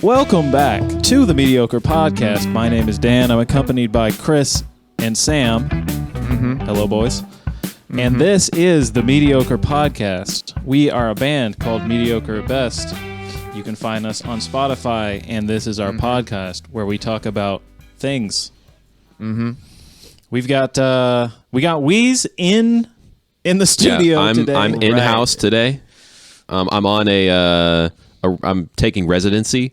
Welcome back to the Mediocre Podcast. My name is Dan. I'm accompanied by Chris and Sam. Hello, boys. And this is the Mediocre Podcast. We are a band called Mediocre at Best. You can find us on Spotify, and this is our podcast where we talk about things. We've got Wheeze in the studio today. I'm in-house today. I'm on I'm taking residency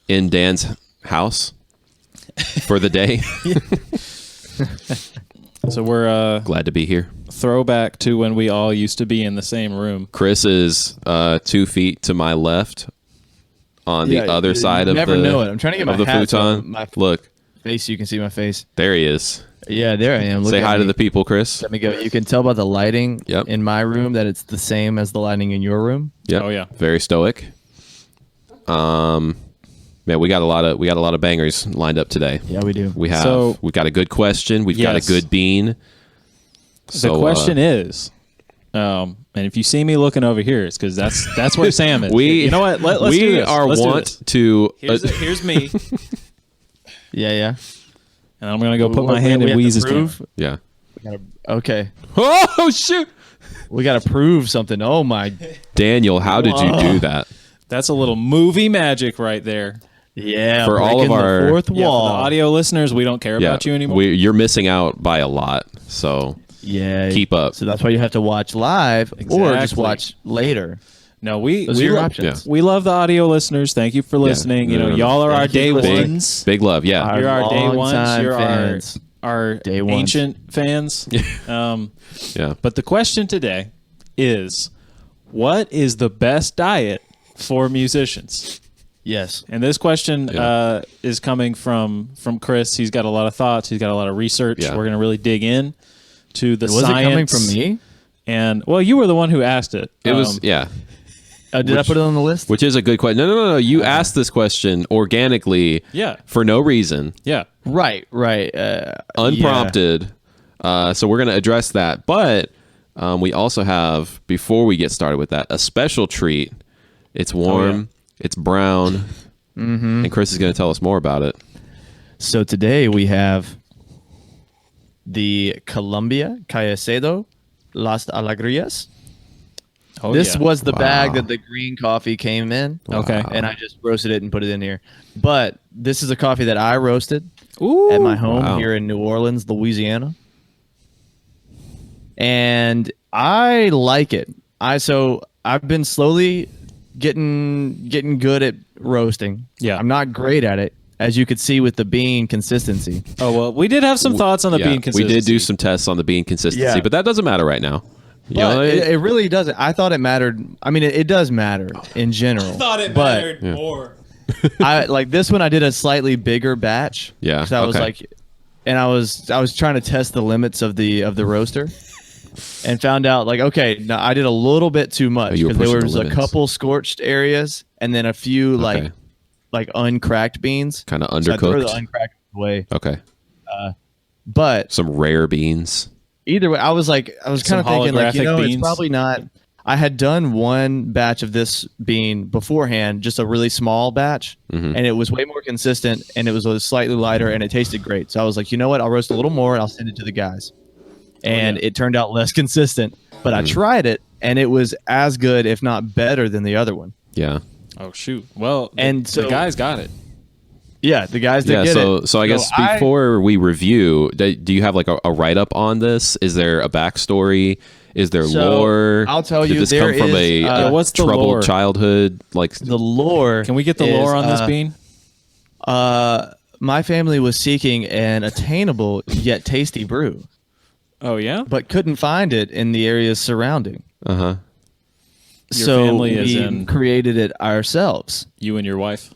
in Dan's house for the day. So we're glad to be here. Throwback to when we all used to be in the same room. Chris is 2 feet to my left on the other side of never know it. I'm trying to get my hat futon. on my Look, face so you can see my face. there he is. Yeah, there I am. Look Say at hi to me. the people, Chris. Let me go. You can tell by the lighting in my room that it's the same as the lighting in your room. Yep. Oh, yeah. Very stoic. Man, we got a lot of bangers lined up today. Yeah, we do. We've got a good question. We've got a Yes. good bean. The question is, and if you see me looking over here, it's because that's where Sam is. You know what? Let's do this. Let's do this. To Here's me, Yeah. and I'm gonna go put my hand We in have to Wheeze's prove? camera. yeah. Okay. Oh shoot, We got to prove something. Oh, my. Daniel, how did you do that? That's a little movie magic right there. Yeah. For all of breaking the our- fourth Yeah, wall. for the audio listeners, we don't care Yeah, about you anymore. you're missing out by a lot. So Yeah. keep up. So that's why you have to watch live or just Exactly. watch later. No, we Those are your lo- options. we love the audio listeners. Thank you for listening. You know, y'all are our Thank you day for listening. ones. Big love. Yeah. Our You're our day ones. longtime You're fans. our Day ones. ancient fans. Yeah. But the question today is, what is the best diet for musicians? Yes. And this question is coming from Chris. He's got a lot of thoughts. He's got a lot of research. Yeah. We're going to really dig in to the Was science. it coming from me? And, well, you were the one who asked it. It was yeah. Did I put it on the list? Which is a good question. No. You asked this question organically. Yeah. For no reason. Yeah. Right. Unprompted. So we're going to address that. But we also have, before we get started with that, a special treat. It's warm. It's brown. And Chris is going to tell us more about it. So today we have the Colombia Caicedo Las Alegrias. Oh, This yeah. was the bag that the green coffee came in. Okay. And I just roasted it and put it in here. But this is a coffee that I roasted Ooh. at my home Wow. here in New Orleans, Louisiana. And I like it. I've been slowly getting good at roasting. Yeah. I'm not great at it, as you could see with the bean consistency. Oh, well, we did have some thoughts on the bean consistency. We did do some tests on the bean consistency, Yeah. but that doesn't matter right now. You But know, it really doesn't. I thought it mattered. I mean, it does matter in general. But more. I like this one. I did a slightly bigger batch. Yeah, 'Cause I was okay. like, and I was trying to test the limits of the roaster, and found out like, okay, no, I did a little bit too much you were because there pushing the was a limits. couple scorched areas, and then a few Okay. like uncracked beans. kind of So I threw the undercooked. uncracked away. Okay. But Some rare beans. either way, I was kind of Some thinking like, holographic it's beans. probably not. I had done one batch of this bean beforehand, just a really small batch, and it was way more consistent, and it was slightly lighter, and it tasted great. So I was like, you know what? I'll roast a little more, and I'll send it to the guys. And it turned out less consistent, but I tried it, and it was as good, if not better, than the other one. Yeah. Oh, shoot. Well, And the so- guys got it. Yeah, the guys that Yeah. get So, it. so I guess I- before we review, do you have like a write up on this? Is there a backstory? Is there So, lore? I'll tell Did you, this there come from is, a what's the troubled lore? childhood? Like, the lore. Can we get the is, lore on this bean? My family was seeking an attainable yet tasty brew, Oh, yeah? but couldn't find it in the areas surrounding. uh-huh. Your So family is we in- created it ourselves. You and your wife?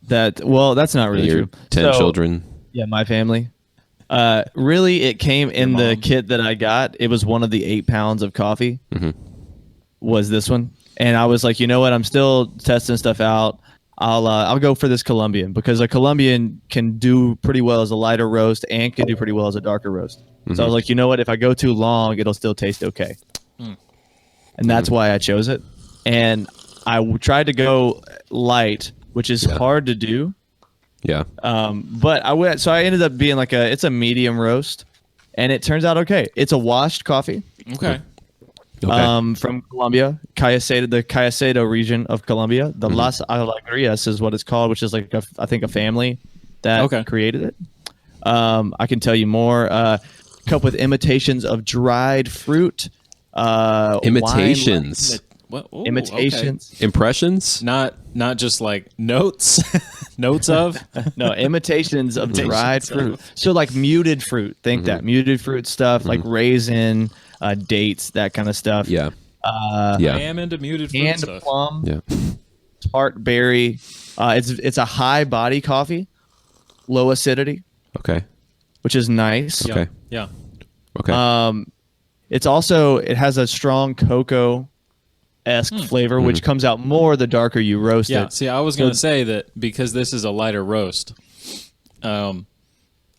That's not really Your true. 10 So, children. Yeah, my family. Really, it came in the mom. kit that I got. It was one of the 8 pounds of coffee. Was this one? And I was like, you know what? I'm still testing stuff out. I'll go for this Colombian because a Colombian can do pretty well as a lighter roast and can do pretty well as a darker roast. So I was like, you know what? If I go too long, it'll still taste okay. And that's why I chose it. And I tried to go light which is hard to do. Yeah. But I ended up being it's a medium roast, and it turns out okay. It's a washed coffee. Okay. From Colombia, the Caicedo region of Colombia. The Las Alegrias is what it's called, which is I think a family that created it. I can tell you more. Cup with imitations of dried fruit. Imitations. Imitations. Okay. Impressions? Not just like notes. Notes of? No, imitations of dried fruit. So muted fruit. Think that. Muted fruit stuff like raisin, dates, that kind of stuff. Yeah. I am into muted fruit and stuff. Plum. Yeah. Tart berry. It's a high body coffee, low acidity. Okay. Which is nice. Okay. Yeah. Okay. It has a strong cocoa-esque flavor, which comes out more the darker you roast it. Yeah. See, I was going to say that because this is a lighter roast,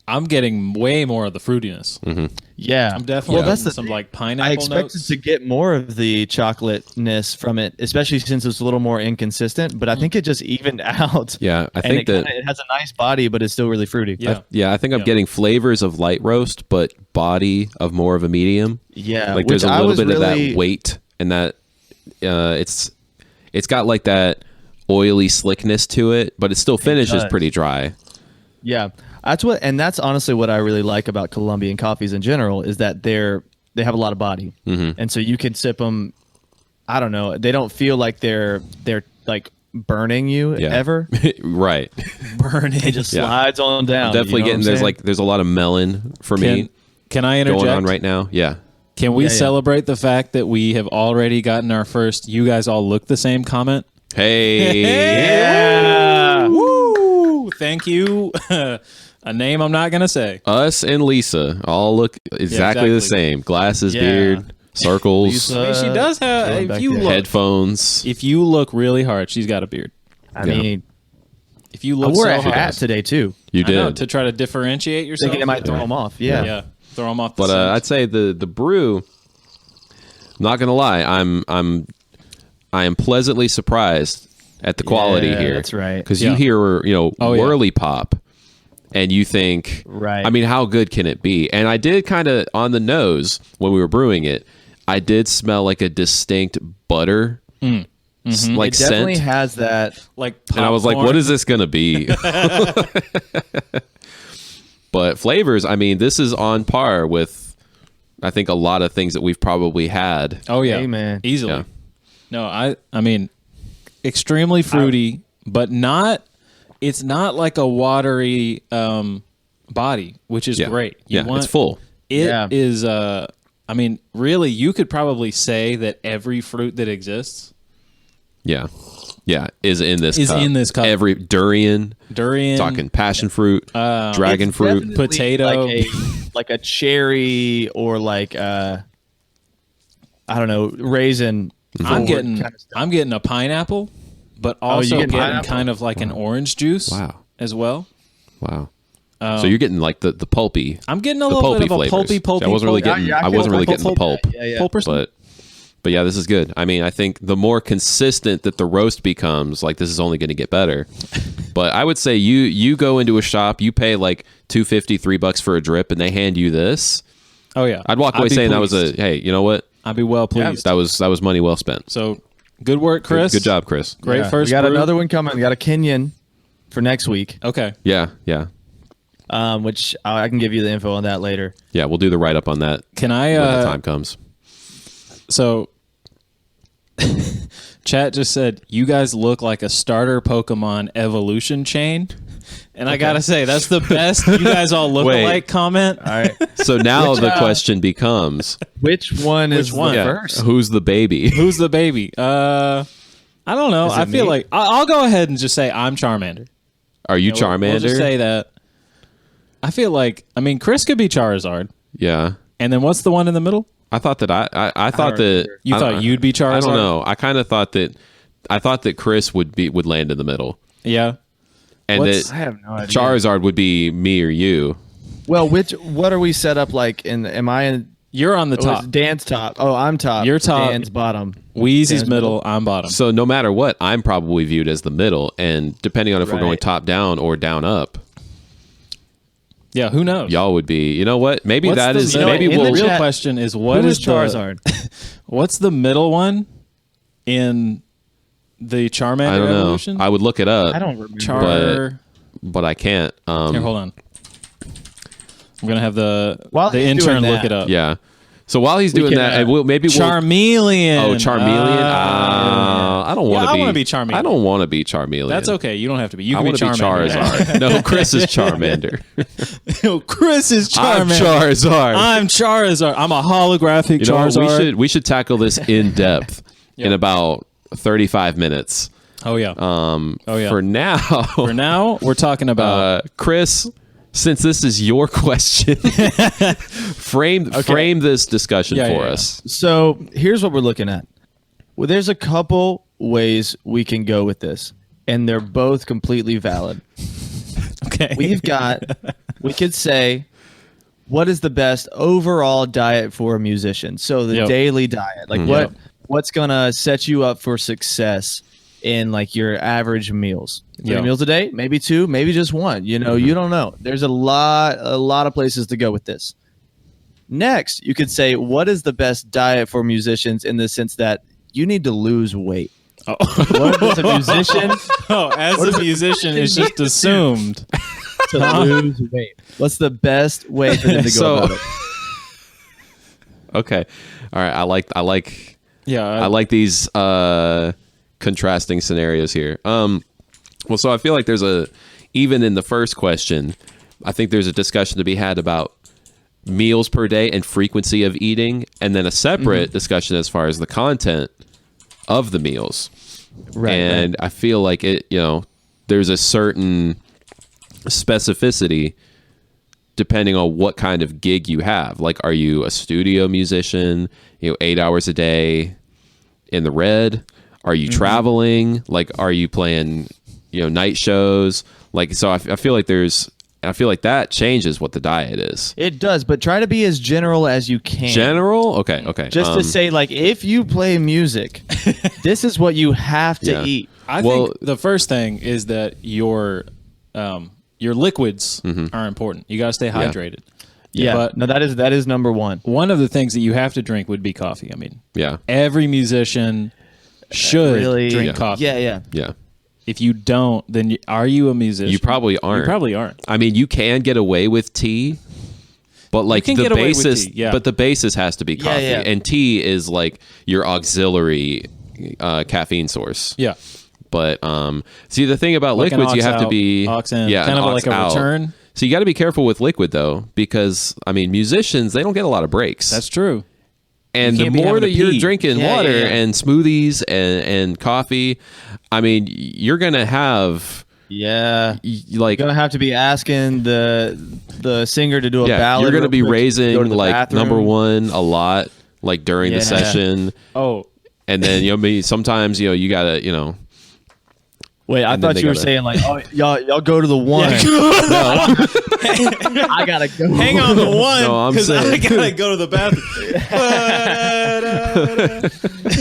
I'm getting way more of the fruitiness. Yeah. I'm definitely getting some pineapple I expected notes. to get more of the chocolateness from it, especially since it's a little more inconsistent, but I think it just evened out. Yeah, I think that it has a nice body, but it's still really fruity. I think I'm getting flavors of light roast, but body of more of a medium. Yeah. There's a little bit of that weight, and that it's got that oily slickness to it, but it still finishes pretty dry. Yeah. That's honestly what I really like about Colombian coffees in general is that they have a lot of body, and so you can sip them. I don't know. They don't feel like they're burning you ever. Right. Burning. It just slides on down. I'm definitely getting there's a lot of melon for me. Can I interject? Going on right now? Yeah. Can we celebrate the fact that we have already gotten our first "You guys all look the same" comment? Hey. Yeah. Woo! Thank you. A name I'm not gonna say. Us and Lisa all look exactly the same. Glasses, beard, circles. I mean, she does have. If you look, headphones. If you look really hard, she's got a beard. I mean, if you look, I wore a hat today too. You did. I know, to try to differentiate yourself. Thinking it might throw them off. Yeah. Throw them off. But I'd say the brew. I'm not gonna lie. I am pleasantly surprised at the quality here. That's right. Because you hear whirly pop. And you think, right? I mean, how good can it be? And I did kind of on the nose when we were brewing it. I did smell like a distinct butter, It definitely has that, and I was like, "What is this gonna be?" But flavors, I mean, this is on par with, I think, a lot of things that we've probably had. Oh yeah, Amen. Easily. Yeah. No, I mean, extremely fruity, but not. It's not like a watery body, which is great. It's full. It is. I mean, really, you could probably say that every fruit that exists, is in this cup. in this cup. Every durian, durian, talking passion fruit, dragon fruit, potato, like a cherry, or I don't know, raisin. I'm getting a pineapple. But also getting kind of like an orange juice as well. Wow. So you're getting the pulpy. I'm getting a little bit of a pulpy. I wasn't really getting the pulp. Pulper. But yeah, this is good. I mean, I think the more consistent that the roast becomes, this is only going to get better. But I would say you go into a shop, you pay $2.50, $3 for a drip, and they hand you this. Oh yeah. I'd walk away saying that was hey, you know what? I'd be well pleased. That was money well spent. So good work, Chris. Good job, Chris. Great first. We got brew. another one coming. We got a Kenyan for next week. Okay. Yeah. Which I can give you the info on that later. Yeah, we'll do the write up on that. Can I? When the time comes. So, chat just said you guys look like a starter Pokemon evolution chain, and I gotta say that's the best. You guys all look alike comment. All right. So now the question becomes, which one is the first? Who's the baby? Who's the baby? I don't know. I feel like I'll go ahead and just say I'm Charmander. Are you Charmander? We'll just say that. I feel like Chris could be Charizard. Yeah. And then what's the one in the middle? I thought that I thought that you thought you'd be Charizard. I don't know. I kind of thought that Chris would land in the middle. Yeah. And I have no idea. Charizard would be me or you. Well, what are we set up like? Am I You're on the Oh, top. it's Dan's top. Oh, I'm top. You're top. Dan's bottom. Wheezy's Dan's middle. I'm bottom. So no matter what, I'm probably viewed as the middle, and depending on if we're going Right. top down or down up, yeah, who knows? y'all would be. You know what? Maybe What's that the is. middle- Maybe the we'll. real chat- question is Who what is is Charizard? What's the middle one in the Charmander I don't know. evolution? I would look it up. I don't remember. Char. but I can't. Here, hold on. I'm gonna have the While he's intern doing look that- it up. Yeah. So while he's doing can, that, and maybe we'll. Charmeleon. Oh, Charmeleon. I don't want Yeah, to I be. wanna be Charmeleon. I don't want to be Charmeleon. That's okay. You don't have to be. You I can be want to be Charmander. Charizard. No, Chris is Charmander. No, Chris is I'm Charmander. Charizard. I'm Charizard. I'm a holographic You know what? Charizard. We should tackle this in depth in about 35 minutes. Oh yeah. Oh yeah. For now, For now, we're talking about Chris, since this is your question, frame this discussion Yeah, for yeah, us. So here's what we're looking at. Well, there's a couple ways we can go with this, and they're both completely valid. okay. We could say, what is the best overall diet for a musician? So the Yep. daily diet, like what's gonna set you up for success in like your average meals? 3 Yep. meals a day, maybe 2, maybe just 1. You know, you don't know. There's a lot of places to go with this. Next, you could say, what is the best diet for musicians in the sense that you need to lose weight? Oh. What is a musician Oh, as a musician, it's just assumed. to lose weight? What's the best way for them to go about it? Okay, all right. I like Yeah. I like these contrasting scenarios here. Well, so I feel like even in the first question, I think there's a discussion to be had about meals per day and frequency of eating, and then a separate discussion as far as the content of the meals. Right. And I feel like there's a certain specificity depending on what kind of gig you have. Like, are you a studio musician, 8 hours a day in the red? Are you traveling? Like, are you playing, night shows? Like, so I feel like that changes what the diet is. It does, but try to be as general as you can. General? Okay. Just to say, like, if you play music, this is what you have to Yeah. eat. I think the first thing is that your liquids are important. You got to stay hydrated. Yeah, But no, that is number one. one of the things that you have to drink would be coffee. I mean, Yeah. every musician should Really, drink coffee. Yeah. Yeah. If you don't, then are you a musician? You probably aren't. You probably aren't. I mean, you can get away with tea, but like can the get away with basis, tea, yeah. but the basis has to be coffee, yeah. and tea is like your auxiliary caffeine source. Yeah. But see, the thing about Like an liquids, you aux have to out, be aux in, yeah, kind an of aux like a out. return. So you got to be careful with liquid though, because I mean, musicians, they don't get a lot of breaks. That's true. And the can't be more having that to you're pee. drinking Yeah, water yeah. and smoothies and coffee, I mean, you're gonna have Yeah. like You're gonna have to be asking the singer to do a yeah, ballad. you're gonna real be quick, go raising to the like bathroom. number one a lot, like during the Yeah. session, Oh, and then maybe sometimes you gotta Wait, I And then thought they you were gotta- saying like, oh, y'all go to the one. I gotta go. hang on the one No, I'm because I saying- gotta go to the bathroom.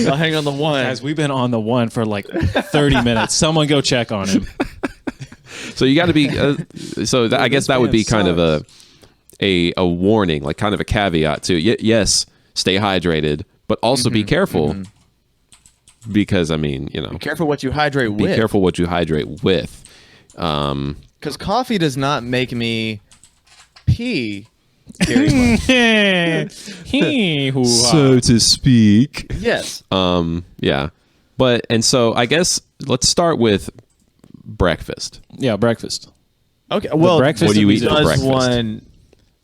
Y'all hang on the one. Guys, we've been on the one for like 30 minutes. Someone go check on him. So you got to be. I guess that would be man kind of a warning, like kind of a caveat too. Yes, stay hydrated, but also be careful because I mean, Be careful what you hydrate be with. careful what you hydrate with. Because coffee does not make me pee very much. to speak. Yes. Yeah, and so I guess let's start with breakfast. Yeah, breakfast. Okay. Well, breakfast What do you eat for does breakfast? one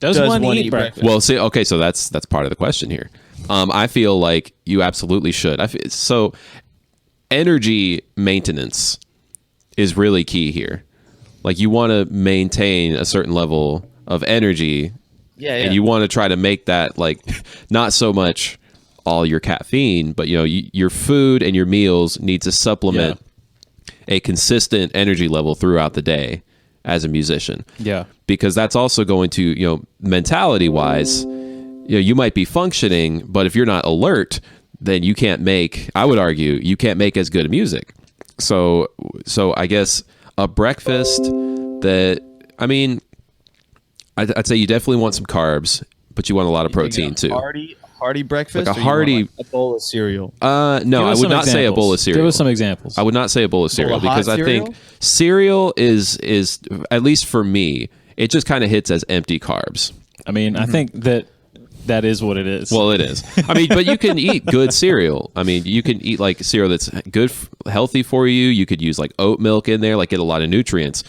Does one eat breakfast? breakfast? Well, see, okay, so that's part of the question here. I feel like you absolutely should. So energy maintenance is really key here. Like you want to maintain a certain level of energy, Yeah. and you want to try to make that like not so much all your caffeine, but your food and your meals need to supplement a consistent energy level throughout the day as a musician. Yeah. Because that's also going to, mentality wise, you might be functioning, but if you're not alert, then you can't make, I would argue, you can't make as good a music. So I guess a breakfast that, I mean, I'd say you definitely want some carbs, but you want a lot of protein too. Hearty breakfast, like a hearty, a bowl of cereal. No, I would not say a bowl of cereal. Give us some examples. I would not say a bowl of cereal because I think cereal is at least for me, it just kind of hits as empty carbs. I mean, I think that is what it is. Well, it is. I mean, but you can eat good cereal. I mean, you can eat like cereal that's good, healthy for you. You could use like oat milk in there, like get a lot of nutrients.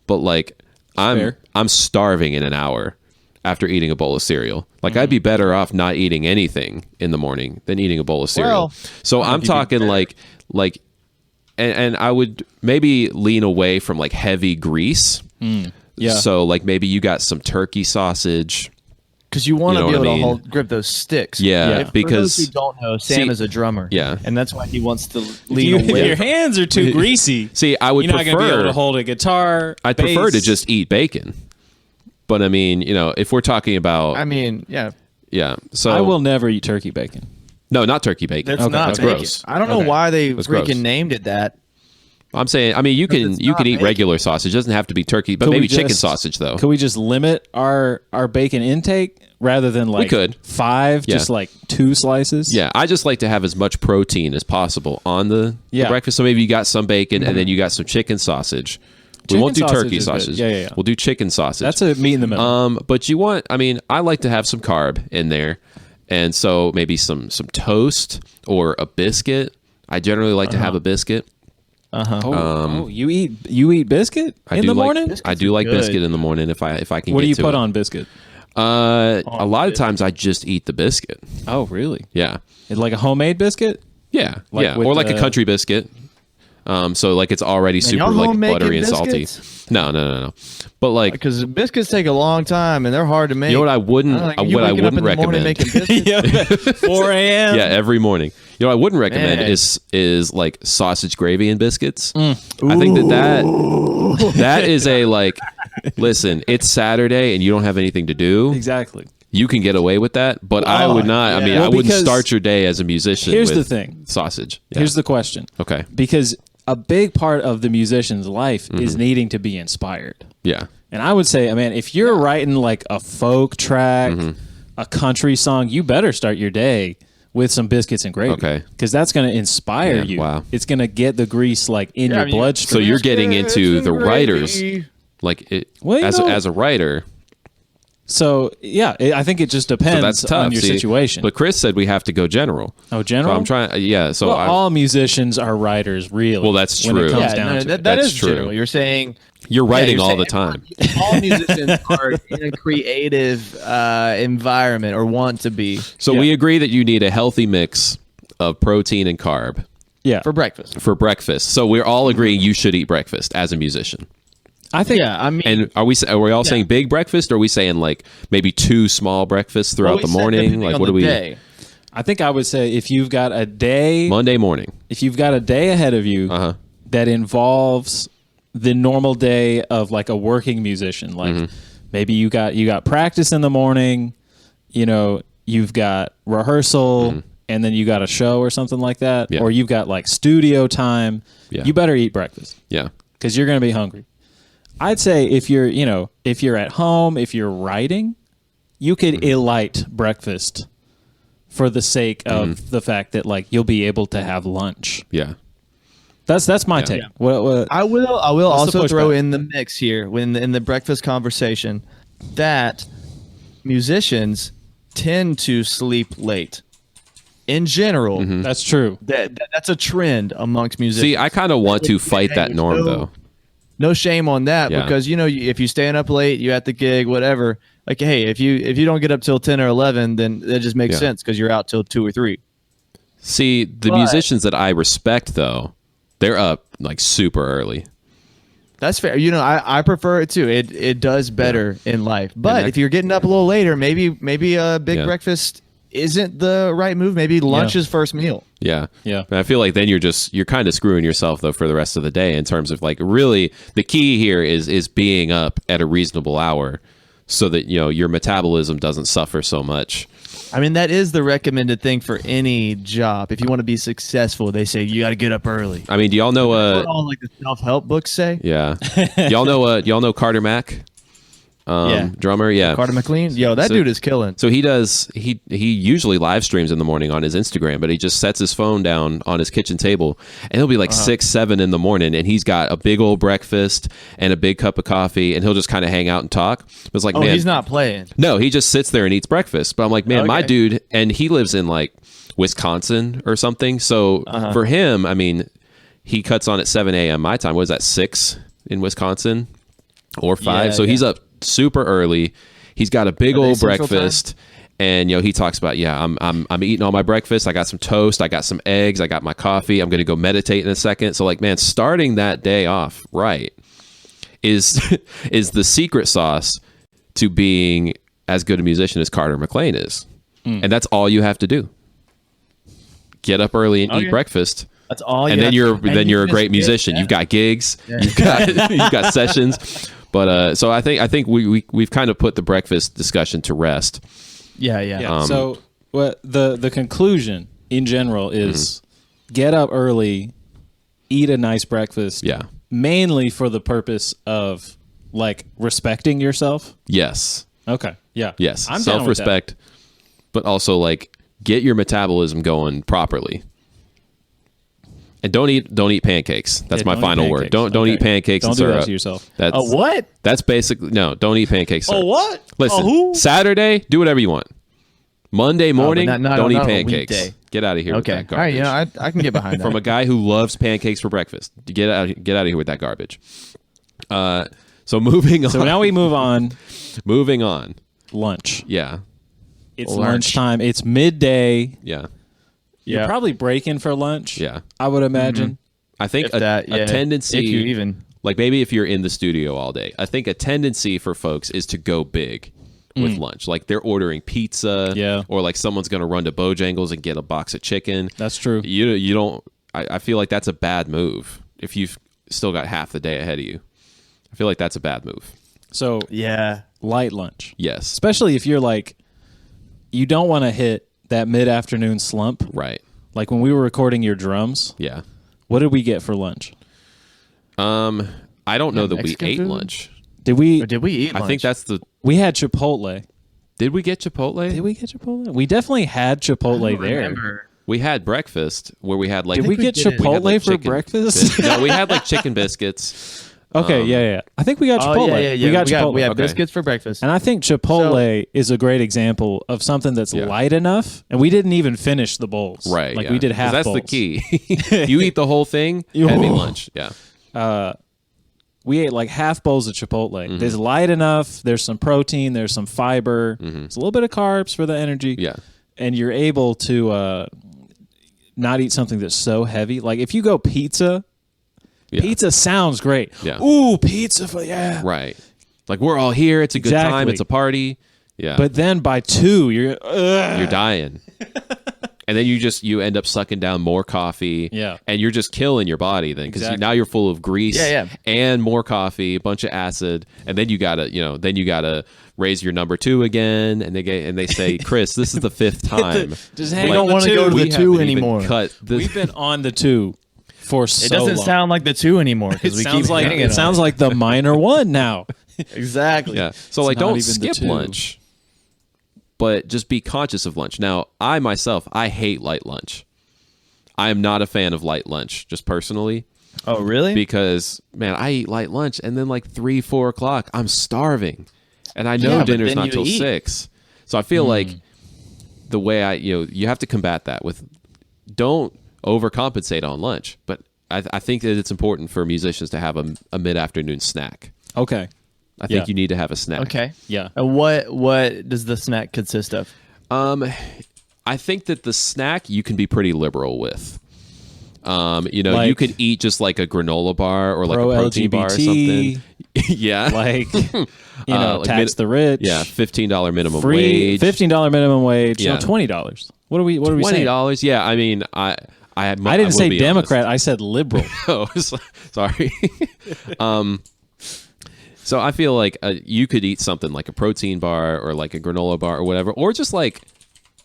But like, I'm starving in an hour after eating a bowl of cereal. Like I'd be better off not eating anything in the morning than eating a bowl of cereal. Well, so I'm talking like, and I would maybe lean away from like heavy grease. Yeah. So like maybe you got some turkey sausage. Because you want to be able I mean? to grip those sticks. Yeah, because for those who don't know, Sam is a drummer. Yeah, and that's why he wants to lean away. If your hands are too greasy, see, I would you're not prefer going to be able to hold a guitar. I'd prefer to just eat bacon. But I mean, if we're talking about, yeah. So I will never eat turkey bacon. No, not turkey bacon. That's bacon. Gross. I don't know why they freaking named it that. I'm saying, I mean, you can eat regular sausage. It doesn't have to be turkey, but maybe chicken sausage though. Could we just limit our bacon intake rather than like we could. 5, just like 2 slices? Yeah, I just like to have as much protein as possible on the breakfast. So maybe you got some bacon and then you got some chicken sausage. We won't do turkey sausage. Yeah. We'll do chicken sausage. That's a meat in the middle. But I like to have some carb in there. And so maybe some toast or a biscuit. I generally like to have a biscuit. You eat biscuit in the morning? I do like biscuit in the morning if I can. What do you put on biscuit? A lot of times I just eat the biscuit. Oh, really? Yeah. It's like a homemade biscuit? Yeah, or like a country biscuit. So like it's already super like buttery and salty. No. But like because biscuits take a long time and they're hard to make. You know what I wouldn't recommend? 4 a.m. Yeah, every morning. You know what I wouldn't recommend is like sausage gravy and biscuits. I think that is a like listen, it's Saturday and you don't have anything to do. Exactly. You can get away with that, but I would not. I mean, I wouldn't start your day as a musician. Here's with the thing. Sausage. Yeah. Here's the question. Okay. Because a big part of the musician's life is needing to be inspired. Yeah. And I would say, man, if you're writing like a folk track, a country song, you better start your day with some biscuits and gravy. Okay. Because that's going to inspire you. Wow. It's going to get the grease like in your bloodstream. So you're getting into the writers, like as a writer. So yeah, I think it just depends on your situation. But Chris said we have to go general. Oh, general. So I'm trying. Yeah. So all musicians are writers, really. Well, that's true. When it comes down to that is true. General. You're saying you're writing all the time. All musicians are in a creative environment or want to be. So we agree that you need a healthy mix of protein and carb. Yeah. For breakfast. So we're all agreeing you should eat breakfast as a musician. I think. Yeah, I mean, and are we all saying big breakfast, or are we saying like maybe 2 small breakfasts throughout the morning? Like what do we? Day. I think I would say if you've got a day Monday morning, if you've got a day ahead of you that involves the normal day of like a working musician, like maybe you got practice in the morning, you've got rehearsal. And then you got a show or something like that, or you've got like studio time. You better eat breakfast. Yeah, because you're going to be hungry. I'd say if you're at home, if you're writing, you could elite breakfast for the sake of the fact that like you'll be able to have lunch. Yeah. That's my take. What, I will also throw in the mix here in the breakfast conversation that musicians tend to sleep late. In general, that's true. That's a trend amongst musicians. See, I kind of want to fight that norm though. No shame on that because if you're staying up late, you're at the gig, whatever. Like, hey, if you don't get up till 10 or 11, then that just makes sense because you're out till 2 or 3. See, the musicians that I respect though, they're up like super early. That's fair. I prefer it too. It does better in life. But if you're getting up a little later, maybe a big breakfast isn't the right move. Maybe lunch is first meal. Yeah. And I feel like then you're kind of screwing yourself though for the rest of the day in terms of like really the key here is being up at a reasonable hour so that your metabolism doesn't suffer so much. I mean, that is the recommended thing for any job. If you want to be successful, they say you got to get up early. I mean, do y'all know? What all like the self-help books say. Yeah. Y'all know Carter Mack? Yeah. Drummer. Yeah. Carter McLean. Yo, that dude is killing. So he usually live streams in the morning on his Instagram, but he just sets his phone down on his kitchen table and he'll be like 6, 7 in the morning and he's got a big old breakfast and a big cup of coffee and he'll just kind of hang out and talk. It's like, man, he's not playing. No, he just sits there and eats breakfast. But I'm like, man, my dude, and he lives in like Wisconsin or something. So for him, I mean, he cuts on at 7 a.m. my time. What is that, 6 in Wisconsin or 5? Yeah, so he's up super early. He's got a big old breakfast, and he talks about I'm eating all my breakfast. I got some toast, I got some eggs, I got my coffee. I'm going to go meditate in a second. So like, man, starting that day off right is the secret sauce to being as good a musician as Carter McLean is, and that's all you have to do. Get up early and eat breakfast. That's all. And then you're a great musician. You've got gigs, you've got sessions. But so I think we've kind of put the breakfast discussion to rest. Yeah. So what the conclusion in general is get up early, eat a nice breakfast. Yeah. Mainly for the purpose of like respecting yourself. Yes. Okay. Yeah. Yes. I'm self-respect, but also like get your metabolism going properly. And don't eat pancakes. That's my final word. Don't eat pancakes and syrup. Don't do that to yourself. That's what? That's basically no. Don't eat pancakes. Oh, what? Listen, Saturday, do whatever you want. Monday morning, don't eat pancakes. Get out of here. Okay. With that All right. garbage. I can get behind that. From a guy who loves pancakes for breakfast. Get out of here with that garbage. So moving on. So now we move on. Moving on. Lunch. Yeah. It's lunchtime. It's midday. Yeah. You're probably breaking for lunch. Yeah. I would imagine. I think a tendency, if you even, like maybe if you're in the studio all day, I think a tendency for folks is to go big with lunch. Like they're ordering pizza, or like someone's going to run to Bojangles and get a box of chicken. That's true. You don't. I feel like that's a bad move if you've still got half the day ahead of you. I feel like that's a bad move. So light lunch. Yes, especially if you're like, you don't want to hit that mid-afternoon slump. Right. Like when we were recording your drums. Yeah. What did we get for lunch? I don't know that Mexican we ate food? lunch. Did we eat lunch? I think that's the. We had Chipotle. Did we get Chipotle? Did we get Chipotle? We definitely had Chipotle there. Remember. We had breakfast where we had like. Did we get Chipotle for breakfast? No, we had like chicken biscuits. Okay, yeah. I think we got Chipotle. Yeah. We got Chipotle. We had biscuits for breakfast. And I think Chipotle is a great example of something that's light enough, and we didn't even finish the bowls. Right. Like we did half that's bowls. the key. You eat the whole thing, heavy lunch. Yeah. We ate like half bowls of Chipotle. There's light enough. There's some protein. There's some fiber. There's a little bit of carbs for the energy. Yeah. And you're able to not eat something that's so heavy. Like if you go pizza. Yeah. Pizza sounds great. Yeah. Ooh, pizza Right. Like we're all here. It's a good time. It's a party. Yeah. But then by 2, you're dying. And then you end up sucking down more coffee. Yeah. And you're just killing your body then because now you're full of grease. And more coffee, a bunch of acid, and then you gotta raise your number 2 again. And they say, Chris, this is the 5th time. We don't want to go to the 2 anymore. We've been on the 2. For so it doesn't long. sound like the 2 anymore because it sounds like the minor 1 now. Exactly. Yeah. So like, don't skip lunch, but just be conscious of lunch. Now, I myself, I hate light lunch. I am not a fan of light lunch, just personally. Oh, really? Because man, I eat light lunch, and then like 3, 4 o'clock, I'm starving, and I know dinner's not till 6. So I feel like the way you have to combat that with don't overcompensate on lunch, but I think that it's important for musicians to have a mid-afternoon snack. Okay. I think you need to have a snack. Okay. Yeah. What does the snack consist of? I think that the snack you can be pretty liberal with. Like, you could eat just like a granola bar or like a protein bar or something. Yeah. Like, like tax the rich. Yeah, $15 minimum free wage. $15 minimum wage. Yeah. No, $20. What are we saying? $20. Yeah, I mean, I didn't say Democrat. I said liberal. Oh, sorry. So I feel like you could eat something like a protein bar or like a granola bar or whatever, or just like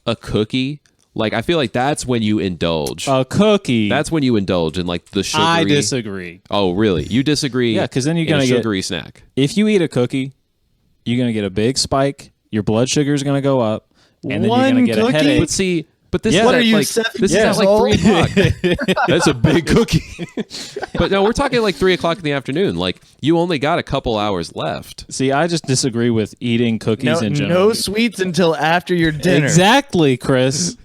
a cookie, like I feel like that's when you indulge. A cookie. That's when you indulge in like the sugary. I disagree. Oh, really? You disagree? Yeah, because then you're in gonna a get sugary snack. If you eat a cookie, you're gonna get a big spike. Your blood sugar is gonna go up, and then you're One gonna get a cookie? headache. But see, but this Yeah. is What at, are you, like 7 this is years at like old? 3 o'clock. That's a big cookie. But no, we're talking like 3 o'clock in the afternoon. Like you only got a couple hours left. See, I just disagree with eating cookies in general. No sweets until after your dinner. Exactly, Chris.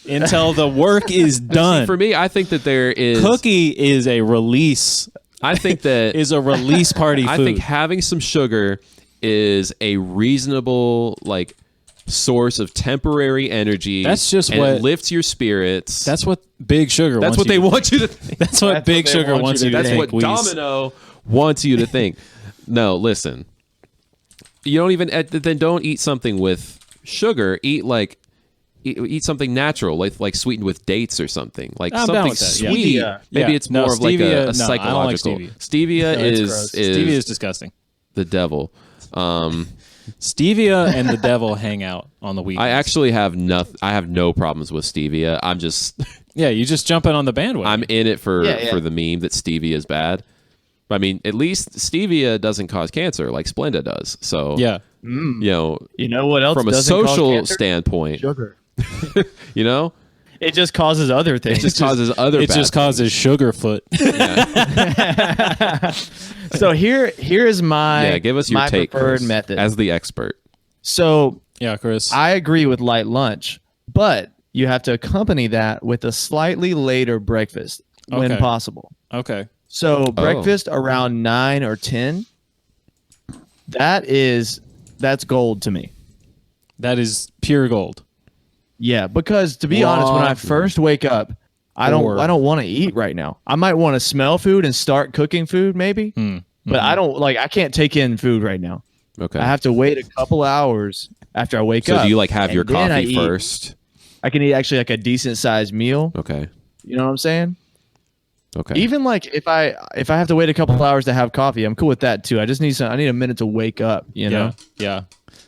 Until the work is done. See, for me, I think that there is Cookie is a release. I think that Is a release party food. I think having some sugar is a reasonable like source of temporary energy. That's just and what- it lifts your spirits. That's what Big Sugar That's wants what you they to want you to think. That's what That's Big what they Sugar want wants you you to to That's think. what Wheeze. Domino wants you to think. No, listen. You don't even then don't eat something with sugar. Eat something natural, like sweetened with dates or something, like I'm down something with that, yeah. sweet. Stevia. Maybe Yeah. it's No, more of like stevia- a no, I don't like psychological. stevia. Stevia No, it's is gross. Stevia is disgusting. the devil. Stevia and the devil hang out on the weekends. I actually have nothing. I have no problems with stevia. I'm just Yeah, you just jump in on the bandwagon. I'm in it for Yeah. the meme that stevia is bad. I mean, at least stevia doesn't cause cancer like Splenda does. So yeah. you know, You know what else from a doesn't cause social cancer? standpoint, Sugar. you know, It just causes other things. it just causes other. It bad just causes Sugarfoot. So here is my Yeah, give us your my take, preferred Chris, method. as the expert. So Yeah, Chris. I agree with light lunch, but you have to accompany that with a slightly later breakfast when Okay. possible. Okay. So breakfast around 9 or 10. That's gold to me. That is pure gold. Yeah, because to be honest, when I first wake up, I don't want to eat right now. I might want to smell food and start cooking food maybe, but I can't take in food right now. Okay. I have to wait a couple hours after I wake up. So do you like have and your then I coffee eat. first? I can eat actually like a decent sized meal. Okay. You know what I'm saying? Okay. Even like if I have to wait a couple hours to have coffee, I'm cool with that too. I just need I need a minute to wake up, you know? Yeah.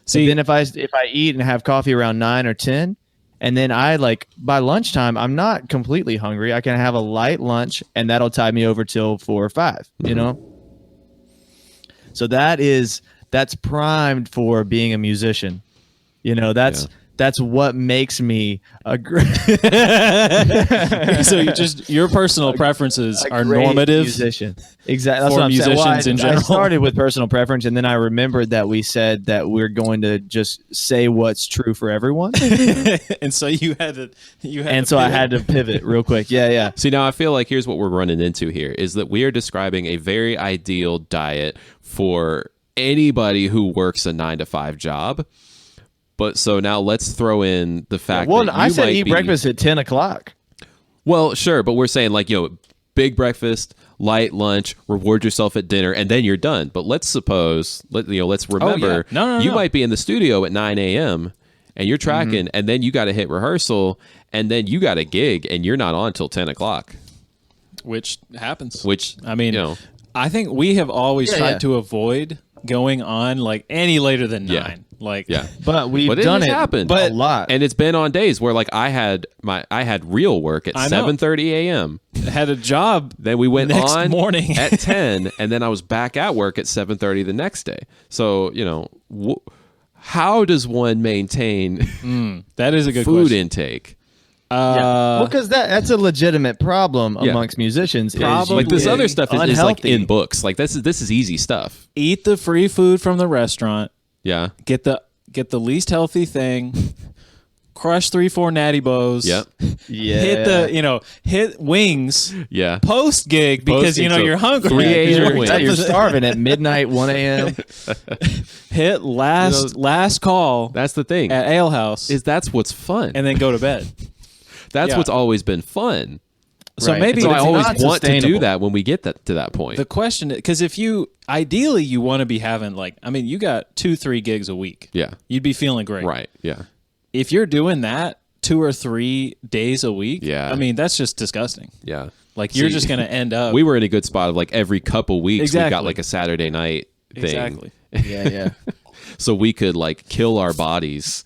See, See, then if I eat and have coffee around 9 or 10, and then I like by lunchtime, I'm not completely hungry. I can have a light lunch and that'll tide me over till 4 or 5, you know? So that's primed for being a musician. You know, that's what makes me a great so your personal preferences are great normative. musician. Exactly. That's for what I'm saying. Well, musicians in general. I started with personal preference, and then I remembered that we said that we're going to just say what's true for everyone, And so you had to. and so I had to pivot real quick. Yeah. See, now I feel like here's what we're running into here is that we are describing a very ideal diet for anybody who works a 9-to-5 job. But so now let's throw in the fact Well, that I you said might eat be, breakfast at 10 o'clock. Well, sure, but we're saying like, big breakfast, light lunch, reward yourself at dinner, and then you're done. But let's remember, No. you might be in the studio at 9 a.m. and you're tracking, and then you got to hit rehearsal, and then you got a gig, and you're not on till 10 o'clock. Which happens. Which, I mean, you know, I think we have always Yeah, tried yeah. to avoid going on like any later than 9. Yeah. Like, yeah. But we've But it done has it happened. a lot. And it's been on days where like I had real work at I know. 7:30 a.m. had a job. Then we went Next on morning. at 10, and then I was back at work at 7:30 the next day. So, how does one maintain That is a good food question. intake? well, because that's a legitimate problem Yeah. amongst musicians. Probably. Like this you other get stuff is like unhealthy. in books. Like this is easy stuff. Eat the free food from the restaurant. Yeah. Get the least healthy thing. Crush 3-4 natty bows. Yep. Yeah. Hit wings Yeah. post gig because Post-gig, so you're hungry. 3 a.m. You're- wings. You're starving at midnight, 1 a.m. Hit last call That's the thing. at Ale House That's what's fun. and then go to bed. That's yeah. what's always been fun. So Right. maybe So I it's always not want to do sustainable. that when we get to that point. the question is, because if you ideally you want to be having you got 2-3 gigs a week. Yeah. You'd be feeling great. Right. Yeah. If you're doing that 2 or 3 days a week, Yeah. I mean that's just disgusting. Yeah. Like you're See, just gonna end up. We were in a good spot of like every couple weeks we got Exactly. like a Saturday night thing. Exactly. Yeah. so we could like kill our bodies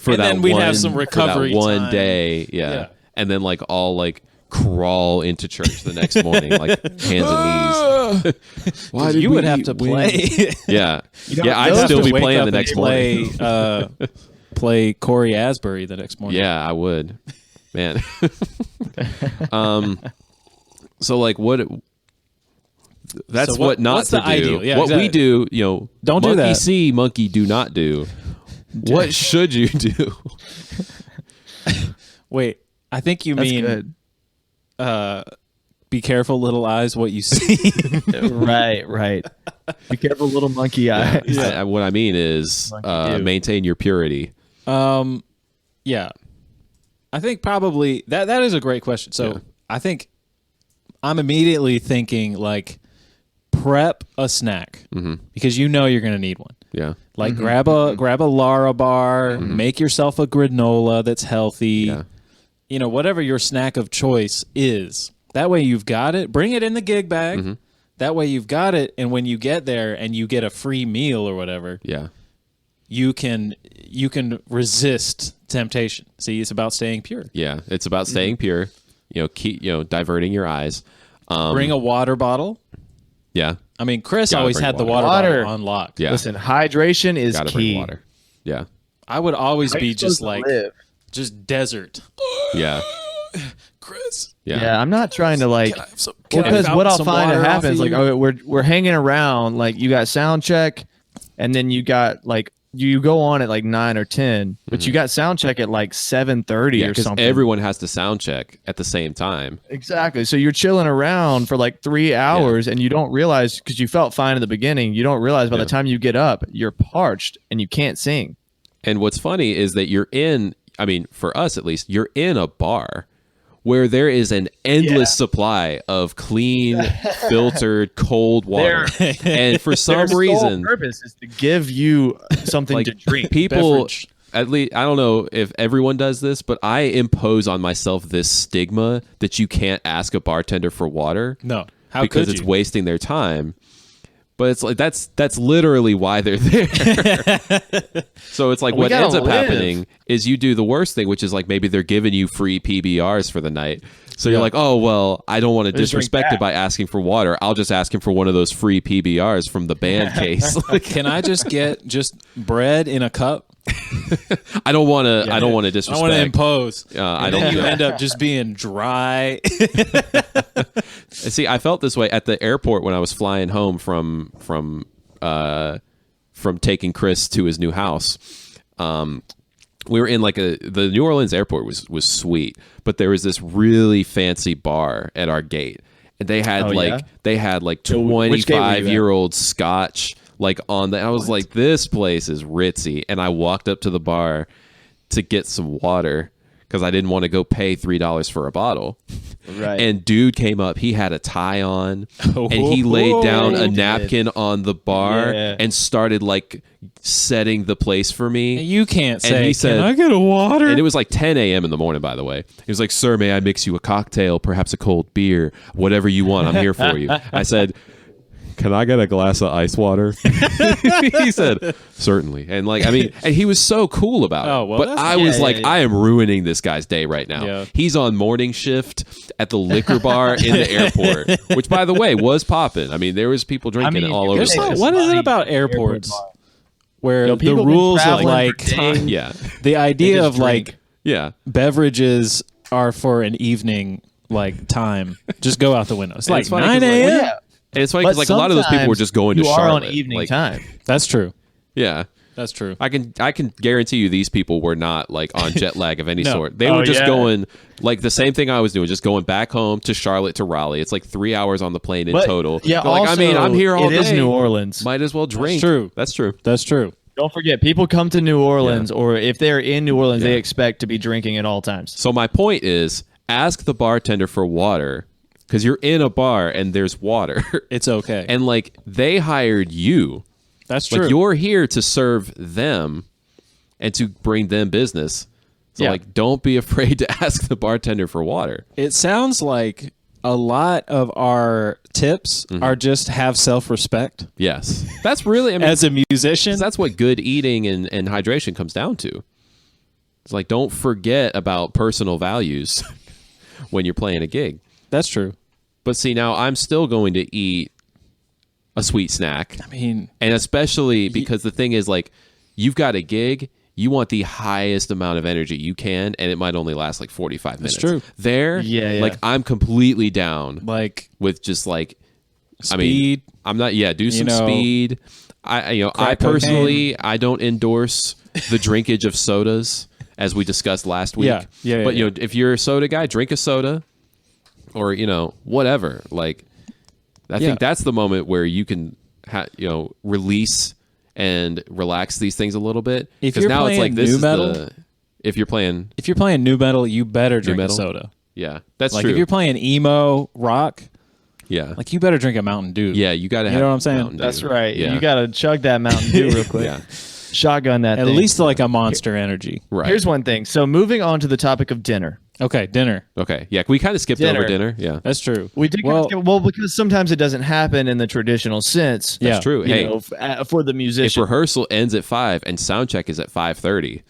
for And that then we'd one, have some recovery for that one time. day. Yeah. And then like all like crawl into church the next morning, like hands and knees. Why did you we would have to play. Yeah. know, Yeah, I'd those still have to be wake playing up the and next morning. play Corey Asbury the next morning. Yeah, I would. Man. So like what that's So what not what's to the do. ideal? Yeah, what exactly. we do, you know, Don't do monkey that. see, monkey do not do. What should you do? Wait, I think you That's mean good. be careful, little eyes, what you see. Right. Be careful, little monkey eyes. What I mean is do. maintain your purity. Yeah. I think probably that is a great question. So Yeah. I think I'm immediately thinking like prep a snack because you know you're going to need one. Yeah. Like grab a Lara bar, make yourself a granola that's healthy. Yeah. You know, whatever your snack of choice is. That way you've got it. Bring it in the gig bag. That way you've got it, and when you get there and you get a free meal or whatever, Yeah. you can resist temptation. See, it's about staying pure. Yeah. It's about staying pure, you know, keep, you know, diverting your eyes. Bring a water bottle. Yeah. I mean, Chris Gotta always bring had the water. water Water. bottle on lock. Yeah. Listen, hydration is Gotta key. bring water. Yeah. I would always How are be you just supposed like to live? just desert. Yeah. Chris, Yeah. Yeah, I'm not trying to like. can I have some? Well, because what I'll find water happens, off like, of you? we're hanging around, like you got sound check, and then you got like you go on at like 9 or 10, but you got sound check at like 7:30 Yeah, or because something. everyone has to sound check at the same time. Exactly. So you're chilling around for like 3 hours, and you don't realize because you felt fine in the beginning. You don't realize by Yeah. the time you get up, you're parched and you can't sing. And what's funny is that you're in, I mean, for us at least, you're in a bar where there is an endless supply of clean, filtered, cold water. And for some Their reason, sole purpose is to give you something like to drink. people, Beverage. at least, I don't know if everyone does this, but I impose on myself this stigma that you can't ask a bartender for water. No, how because could it's you? wasting their time. But it's like that's literally why they're there. So it's like We what gotta ends up live. happening is you do the worst thing, which is like maybe they're giving you free PBRs for the night. So you're like, oh well, I don't want to Just drink disrespect it that. by asking for water. I'll just ask him for one of those free PBRs from the band case. Like, Can I just get just bread in a cup? I don't want to. I don't want to I disrespect. want to impose. I And don't. then you do it. end up just being dry. See, I felt this way at the airport when I was flying home from taking Chris to his new house. We were in like the New Orleans airport was sweet, but there was this really fancy bar at our gate, and they had Oh, like yeah? they had like which gate were you at? 25-year-old scotch like on the. I was like, this place is ritzy, and I walked up to the bar to get some water because I didn't want to go pay $3 for a bottle. Right. And dude came up, he had a tie on, and he laid down a He did. napkin on the bar Yeah. and started like setting the place for me. You can't say, he said- can I get a water? And it was like 10 a.m. in the morning, by the way. He was like, sir, may I mix you a cocktail, perhaps a cold beer, whatever you want, I'm here for you. I said, can I get a glass of ice water? He said, certainly. And like, I mean, and he was so cool about it. Oh, well, but that's- I was yeah, like, yeah. I am ruining this guy's day right now. Yeah. He's on morning shift at the liquor bar in the airport, which by the way was popping. I mean, there was people drinking mean, all over the There's Hey, like, place. this what is it money about airport airports bar. where Yo, the people been rules of traveling for like days. Yeah. the idea just of like drink. Yeah. beverages are for an evening like time just go out the window. It's And like it's funny 9 'cause, like, a.m. Well, yeah. And it's funny But because like a lot of those people were sometimes just going to you Charlotte. are on evening like, time. That's true. Yeah. That's true. I can guarantee you these people were not like on jet lag of any No. sort. They Oh, were just yeah. going like the same thing I was doing, just going back home to Charlotte to Raleigh. It's like 3 hours on the plane in But, total. Yeah, They're like, I mean, also, I'm here all It day. is New Orleans. Might as well drink. true. That's true. That's true. Don't forget, people come to New Orleans, or if they're in New Orleans, they expect to be drinking at all times. So my point is, ask the bartender for water because you're in a bar and there's water, It's okay. and like they hired you. That's true. Like you're here to serve them and to bring them business. So Yeah. like, don't be afraid to ask the bartender for water. It sounds like a lot of our tips are just have self-respect. Yes. That's really, I mean, As a musician, that's what good eating and hydration comes down to. It's like, don't forget about personal values when you're playing a gig. that's true. But see, now I'm still going to eat a sweet snack. I mean, And especially because the thing is, like, you've got a gig, you want the highest amount of energy you can, and it might only last like 45 minutes. true. There, Yeah. like, I'm completely down like with just like, speed. I mean, I'm not, do some know, speed. I crack personally, I don't endorse the drinkage of sodas, as we discussed last week. Yeah, But, yeah. if you're a soda guy, drink a soda or, whatever. Like, I think that's the moment where you can, release and relax these things a little bit. If 'Cause you're now it's playing like this nu is metal- if you're playing, if you're playing new metal, you better drink a metal? soda. yeah, that's Like true. if you're playing emo rock, yeah, like you better drink a Mountain Dew. yeah, you got to. know what I'm saying? Mountain Dew. That's right. Yeah, You got to chug that Mountain Dew real quick. yeah, Shotgun that At thing. least like a Monster Energy. right. Here's one thing. So moving on to the topic of dinner. Okay, dinner. Okay, yeah, we kind of skipped over dinner. Yeah, That's true. We did Well, because sometimes it doesn't happen in the traditional sense. yeah, that's true. You Hey, know, for the if musician. rehearsal ends at 5 and sound check is at 5:30,